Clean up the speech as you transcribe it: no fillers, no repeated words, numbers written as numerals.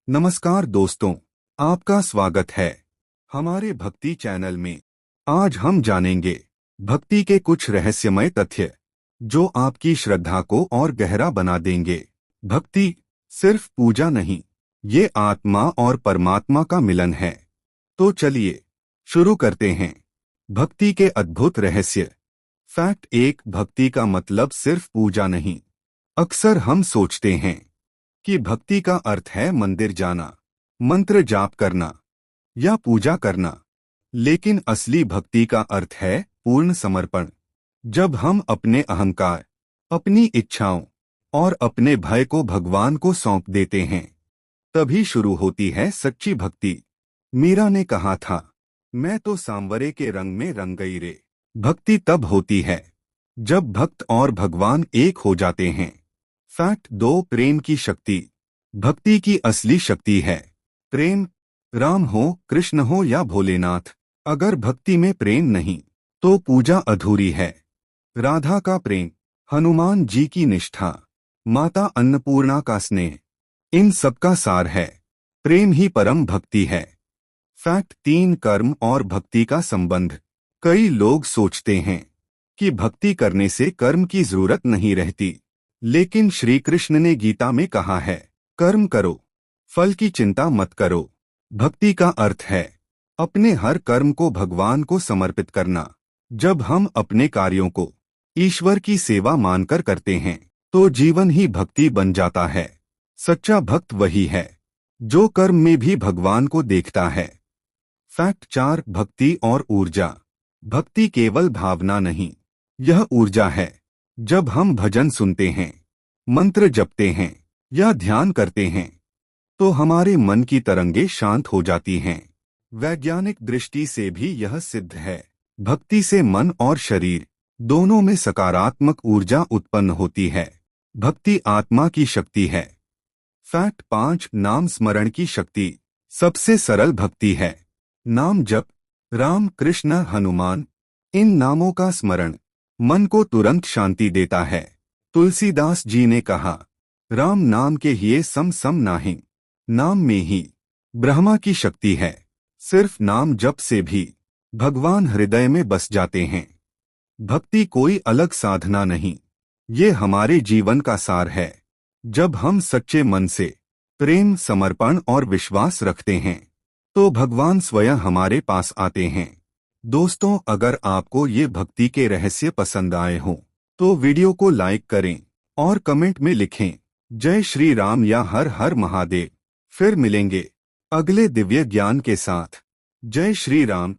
नमस्कार दोस्तों, आपका स्वागत है हमारे भक्ति चैनल में। आज हम जानेंगे भक्ति के कुछ रहस्यमय तथ्य जो आपकी श्रद्धा को और गहरा बना देंगे। भक्ति सिर्फ पूजा नहीं, ये आत्मा और परमात्मा का मिलन है। तो चलिए शुरू करते हैं। भक्ति के अद्भुत रहस्य। फैक्ट 1, भक्ति का मतलब सिर्फ पूजा नहीं। अक्सर हम सोचते हैं कि भक्ति का अर्थ है मंदिर जाना, मंत्र जाप करना या पूजा करना, लेकिन असली भक्ति का अर्थ है पूर्ण समर्पण। जब हम अपने अहंकार, अपनी इच्छाओं और अपने भय को भगवान को सौंप देते हैं, तभी शुरू होती है सच्ची भक्ति। मीरा ने कहा था, मैं तो सांवरे के रंग में रंग गई रे। भक्ति तब होती है जब भक्त और भगवान एक हो जाते हैं। फैक्ट 2, प्रेम की शक्ति। भक्ति की असली शक्ति है प्रेम। राम हो, कृष्ण हो या भोलेनाथ, अगर भक्ति में प्रेम नहीं तो पूजा अधूरी है। राधा का प्रेम, हनुमान जी की निष्ठा, माता अन्नपूर्णा का स्नेह, इन सबका सार है। प्रेम ही परम भक्ति है। फैक्ट 3, कर्म और भक्ति का संबंध। कई लोग सोचते हैं कि भक्ति करने से कर्म की जरूरत नहीं रहती, लेकिन श्री कृष्ण ने गीता में कहा है, कर्म करो, फल की चिंता मत करो। भक्ति का अर्थ है अपने हर कर्म को भगवान को समर्पित करना। जब हम अपने कार्यों को ईश्वर की सेवा मानकर करते हैं तो जीवन ही भक्ति बन जाता है। सच्चा भक्त वही है जो कर्म में भी भगवान को देखता है। फैक्ट 4, भक्ति और ऊर्जा। भक्ति केवल भावना नहीं, यह ऊर्जा है। जब हम भजन सुनते हैं, मंत्र जपते हैं या ध्यान करते हैं तो हमारे मन की तरंगे शांत हो जाती हैं। वैज्ञानिक दृष्टि से भी यह सिद्ध है, भक्ति से मन और शरीर दोनों में सकारात्मक ऊर्जा उत्पन्न होती है। भक्ति आत्मा की शक्ति है। फैक्ट 5, नाम स्मरण की शक्ति। सबसे सरल भक्ति है नाम जप। राम, कृष्ण, हनुमान, इन नामों का स्मरण मन को तुरंत शांति देता है। तुलसीदास जी ने कहा, राम नाम के हिये सम सम नाहिं। नाम में ही ब्रह्मा की शक्ति है। सिर्फ नाम जप से भी भगवान हृदय में बस जाते हैं। भक्ति कोई अलग साधना नहीं, ये हमारे जीवन का सार है। जब हम सच्चे मन से प्रेम, समर्पण और विश्वास रखते हैं तो भगवान स्वयं हमारे पास आते हैं। दोस्तों, अगर आपको ये भक्ति के रहस्य पसंद आए हों तो वीडियो को लाइक करें और कमेंट में लिखें जय श्री राम या हर हर महादेव। फिर मिलेंगे अगले दिव्य ज्ञान के साथ। जय श्री राम।